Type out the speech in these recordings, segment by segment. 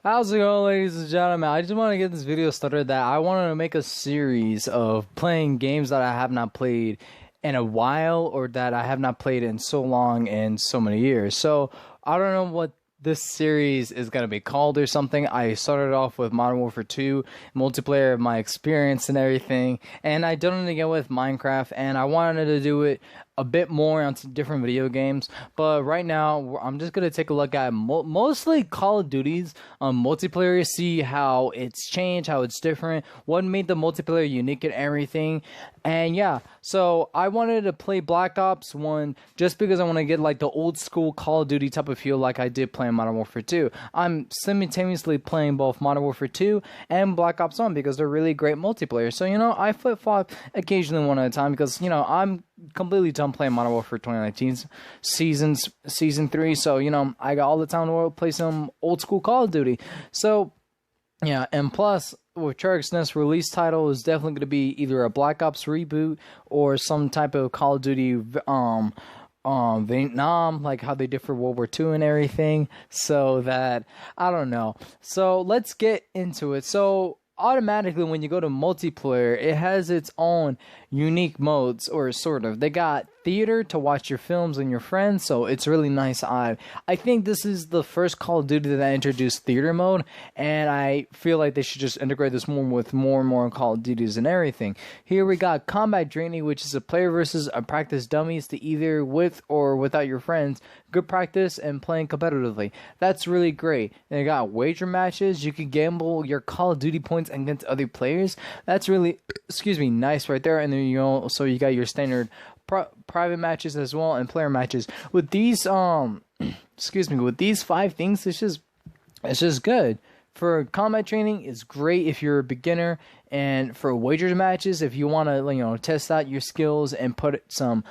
How's it going, ladies and gentlemen? I just want to get this video started that I wanted to make a series of playing games that I have not played in a while or that I have not played in so long and so many years. So I don't know what this series is going to be called or something. I started off with Modern Warfare 2 multiplayer, my experience and everything, and I done it again with Minecraft, and I wanted to do it a bit more on some different video games. But right now I'm just gonna take a look at mostly Call of Duty's multiplayer, see how it's changed, how it's different, what made the multiplayer unique and everything. And yeah, so I wanted to play Black Ops 1 just because I want to get like the old school Call of Duty type of feel like I did playing Modern Warfare 2. I'm simultaneously playing both Modern Warfare 2 and Black Ops 1 because they're really great multiplayer. So, you know, I flip-flop occasionally one at a time because, you know, I'm completely done playing Modern Warfare 2019 season 3, so you know I got all the time in the world to play some old school Call of Duty. So yeah, and plus with treyarch's next release title is definitely going to be either a Black Ops reboot or some type of Call of Duty Vietnam, like how they did for World War II and everything. So that I don't know. So let's get into it. So automatically when you go to multiplayer, it has its own unique modes, or sort of. They got theater to watch your films and your friends, so it's really nice. I think this is the first Call of Duty that introduced theater mode, and I feel like they should just integrate this more with more and more Call of Duties and everything. Here we got combat training, which is a player versus a practice dummies to either with or without your friends. Good practice and playing competitively. That's really great. And they got wager matches. You can gamble your Call of Duty points against other players. That's really, nice right there. And then you know, so you got your standard private matches as well and player matches. With these with these 5 things, it's just good. For combat training, it's great if you're a beginner, and for wager matches, if you want to, you know, test out your skills and put some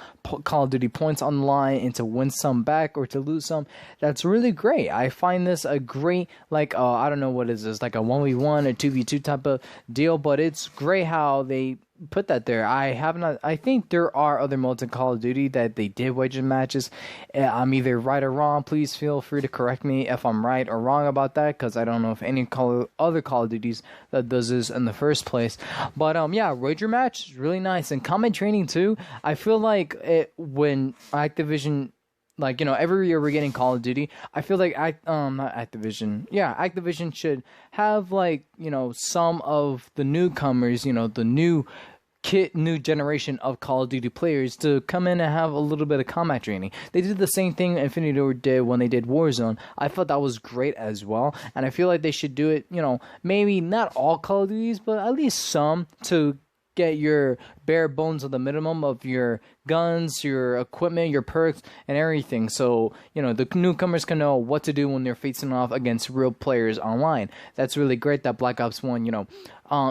Call of Duty points on the line and to win some back or to lose some, that's really great. I find this a great, like, I don't know what is this, like a 1v1 or 2v2 type of deal, but it's great how they put that there. I think there are other modes in Call of Duty that they did wager matches. I'm either right or wrong. Please feel free to correct me if I'm right or wrong about that, because I don't know if any other Call of Duties that does this in the first place. But yeah, wager match is really nice, and combat training too. I feel like when Activision, like, you know, every year we're getting Call of Duty, I feel like Activision should have, like, you know, some of the newcomers, you know, the new generation of Call of Duty players to come in and have a little bit of combat training. They did the same thing Infinity Ward did when they did Warzone. I thought that was great as well, and I feel like they should do it, you know, maybe not all Call of Duties, but at least some, to get your bare bones of the minimum of your guns, your equipment, your perks, and everything. So, you know, the newcomers can know what to do when they're facing off against real players online. That's really great that Black Ops 1, you know,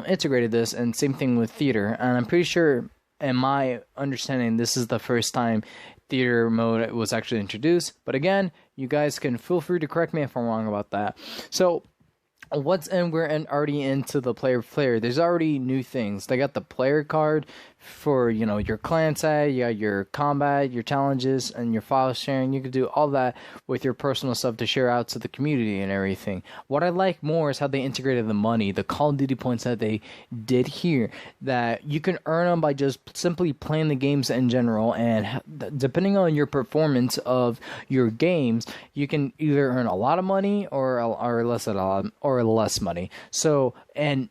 integrated this, and same thing with theater. And I'm pretty sure, in my understanding, this is the first time theater mode was actually introduced. But again, you guys can feel free to correct me if I'm wrong about that. So we're already into the player. There's already new things. They got the player card for, you know, your clan tag, you got your combat, your challenges, and your file sharing. You can do all that with your personal stuff to share out to the community and everything. What I like more is how they integrated the money, the Call of Duty points that they did here, that you can earn them by just simply playing the games in general, and depending on your performance of your games, you can either earn a lot of money or less money. So, and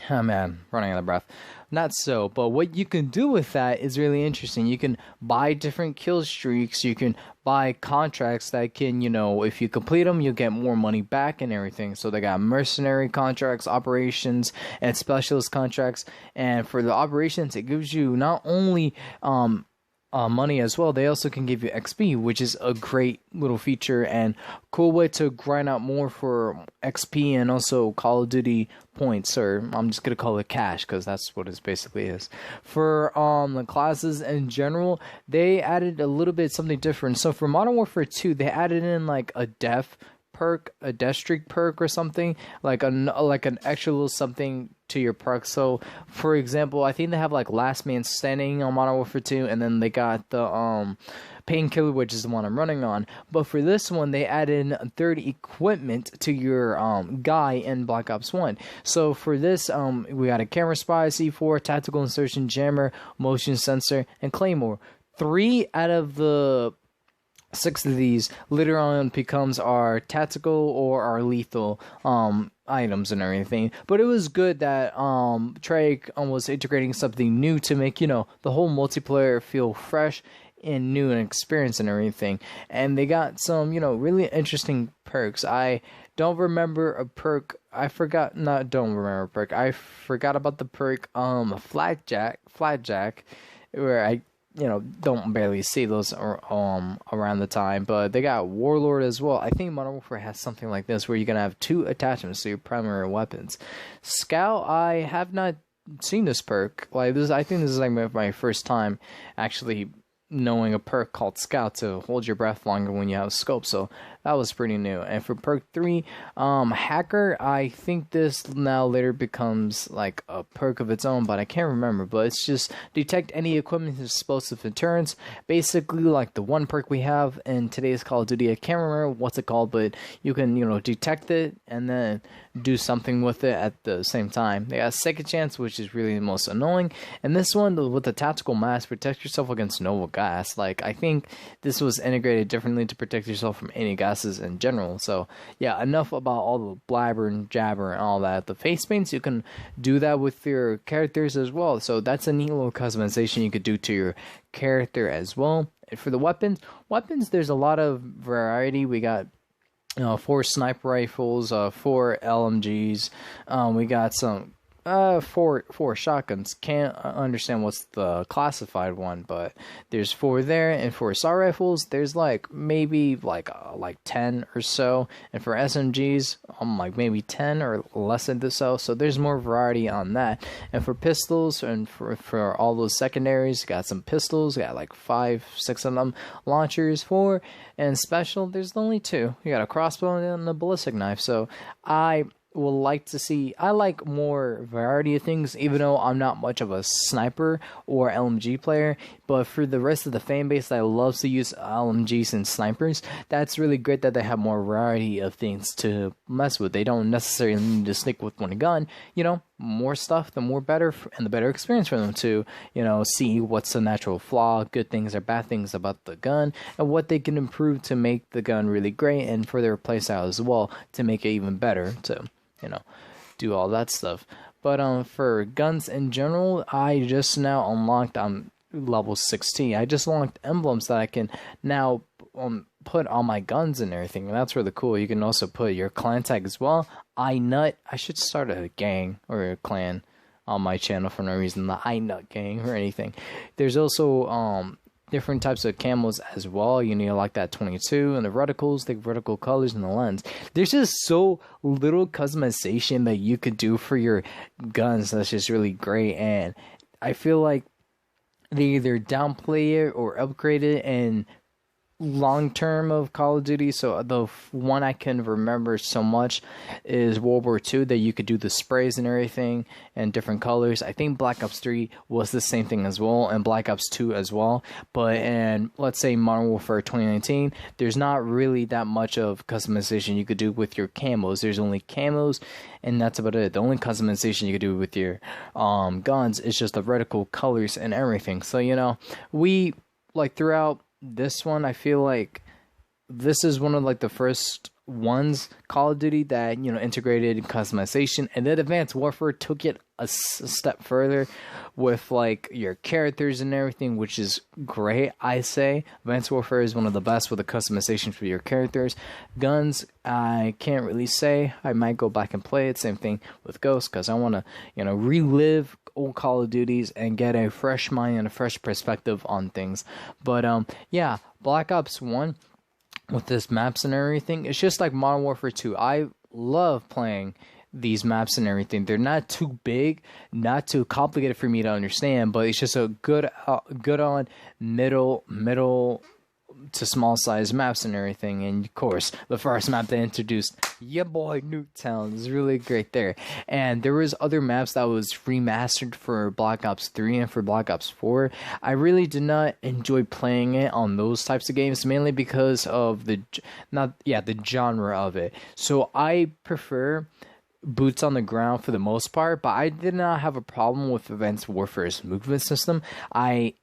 oh man, running out of breath. Not so, but what you can do with that is really interesting. You can buy different kill streaks. You can buy contracts that can, you know, if you complete them, you'll get more money back and everything. So they got mercenary contracts, operations, and specialist contracts. And for the operations, it gives you not only money as well, they also can give you XP, which is a great little feature and cool way to grind out more for XP and also Call of Duty points, or I'm just gonna call it cash because that's what it basically is. For the classes in general, they added a little bit something different. So for Modern Warfare 2, they added in like a death perk, a death streak perk or something, like an extra little something to your perk. So, for example, I think they have like Last Man Standing on Modern Warfare 2, and then they got the Painkiller, which is the one I'm running on. But for this one, they add in third equipment to your guy in Black Ops 1. So for this, we got a camera spy, C4, tactical insertion jammer, motion sensor, and claymore. 3 out of the 6 of these later on becomes our tactical or our lethal items and everything. But it was good that Treyarch was integrating something new to make, you know, the whole multiplayer feel fresh and new and experienced and everything. And they got some, you know, really interesting perks. I don't remember a perk. I forgot about the perk Flatjack, where I, you know, don't barely see those around the time. But they got Warlord as well. I think Modern Warfare has something like this where you're gonna have 2 attachments to your primary weapons. Scout, I have not seen this perk. Like this, I think this is like my first time actually knowing a perk called Scout to hold your breath longer when you have a scope. So that was pretty new. And for perk 3, Hacker, I think this now later becomes like a perk of its own, but I can't remember. But it's just detect any equipment with explosive deterrence. Basically like the one perk we have in today's Call of Duty. I can't remember what's it called, but you can, you know, detect it and then do something with it at the same time. They got Second Chance, which is really the most annoying. And this one, with the tactical mask, protect yourself against noble gas. Like, I think this was integrated differently to protect yourself from any gases in general. So, yeah, enough about all the blabber and jabber and all that. The face paints, you can do that with your characters as well. So that's a neat little customization you could do to your character as well. And for the weapons, there's a lot of variety. We got 4 sniper rifles, 4 LMGs. We got some 4 shotguns. Can't understand what's the classified one, but there's 4 there. And for assault rifles, there's like maybe like 10 or so. And for SMGs, like maybe 10 or less than so. So there's more variety on that. And for pistols and for all those secondaries, got some pistols. Got like 5, 6 of them. Launchers 4. And special, there's only 2. You got a crossbow and a ballistic knife. So I like more variety of things, even though I'm not much of a sniper or LMG player. But for the rest of the fan base that loves to use LMGs and snipers, that's really great that they have more variety of things to mess with. They don't necessarily need to stick with one gun. You know, more stuff, the more better, and the better experience for them to, you know, see what's the natural flaw, good things or bad things about the gun, and what they can improve to make the gun really great, and for their playstyle as well to make it even better to, you know, do all that stuff. But for guns in general, I just now unlocked level 16. I just unlocked emblems that I can now put on my guns and everything, and that's really cool. You can also put your clan tag as well. I should start a gang or a clan on my channel for no reason. The I gang or anything. There's also different types of camos as well. You need like that 22 and the reticles, the vertical colors, and the lens. There's just so little customization that you could do for your guns that's just really great, and I feel like they either downplay it or upgrade it in long term of Call of Duty. So the one I can remember so much is World War II, that you could do the sprays and everything and different colors. I think Black Ops 3 was the same thing as well, and Black Ops 2 as well. But in, let's say, Modern Warfare 2019, there's not really that much of customization you could do with your camos. There's only camos, and that's about it. The only customization you could do with your guns is just the reticle colors and everything. So, you know, we, like, throughout this one, I feel like this is one of like the first ones, Call of Duty, that, you know, integrated customization, and then Advanced Warfare took it a step further with like your characters and everything, which is great. I say Advanced Warfare is one of the best with the customization for your characters. Guns, I can't really say. I might go back and play it. Same thing with Ghost, because I want to, you know, relive old Call of Duties and get a fresh mind and a fresh perspective on things. But yeah, Black Ops 1 with this maps and everything, it's just like Modern Warfare 2. I love playing these maps and everything. They're not too big, not too complicated for me to understand, but it's just a good on middle to small size maps and everything. And of course, the first map they introduced, yeah boy, Nuketown, is really great there. And there was other maps that was remastered for Black Ops 3 and for Black Ops 4. I really did not enjoy playing it on those types of games, mainly because of the genre of it. So I prefer boots on the ground for the most part, but I did not have a problem with Advanced Warfare's movement system. I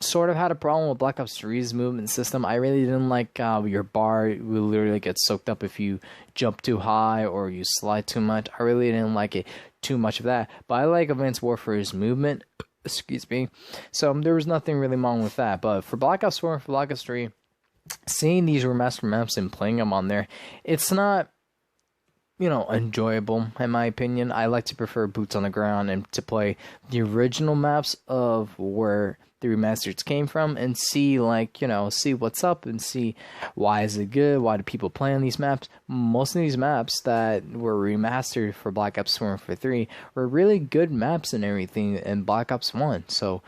sort of had a problem with Black Ops 3's movement system. I really didn't like your bar will literally get soaked up if you jump too high or you slide too much. I really didn't like it too much of that. But I like Advanced Warfare's movement. Excuse me. So there was nothing really wrong with that. But for Black Ops 4 and for Black Ops 3, seeing these remastered maps and playing them on there, it's not, enjoyable in my opinion. I like to prefer boots on the ground and to play the original maps of where the remasters came from and see see what's up and see why is it good, why do people play on these maps. Most of these maps that were remastered for Black Ops 4 and for 3 were really good maps and everything in Black Ops 1. So,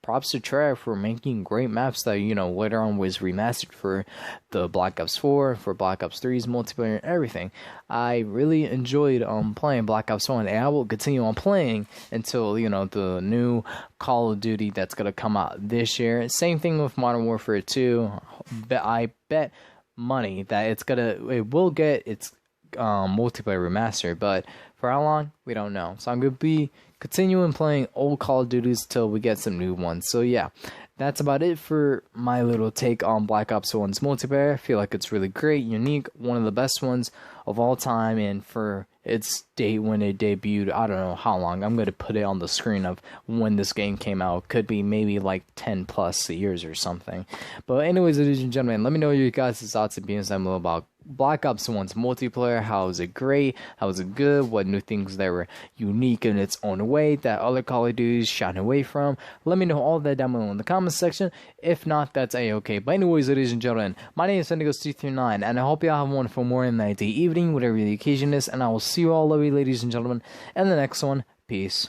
props to Treyarch for making great maps that, later on was remastered for the Black Ops 4, for Black Ops 3's multiplayer and everything. I really enjoyed playing Black Ops 1, and I will continue on playing until, the new Call of Duty that's going to come out this year. Same thing with Modern Warfare 2. I bet money that it will get its multiplayer remaster, but for how long, we don't know. So I'm going to be continuing playing old Call of Duties till we get some new ones. So yeah, that's about it for my little take on Black Ops 1's multiplayer. I feel like it's really great, unique, one of the best ones of all time, and for its date when it debuted, I don't know how long. I'm going to put it on the screen of when this game came out. Could be maybe like 10 plus years or something. But anyways, ladies and gentlemen, let me know your guys' thoughts and opinions down below about Black Ops 1's multiplayer. How is it great? How is it good? What new things that were unique in its own way that other Call of Duties shied away from? Let me know all that down below in the comment section. If not, that's a-okay. But anyways, ladies and gentlemen, my name is Sendigos239, and I hope y'all have a wonderful morning, night, day, evening, whatever the occasion is, and I will see you all, lovely ladies and gentlemen, in the next one. Peace.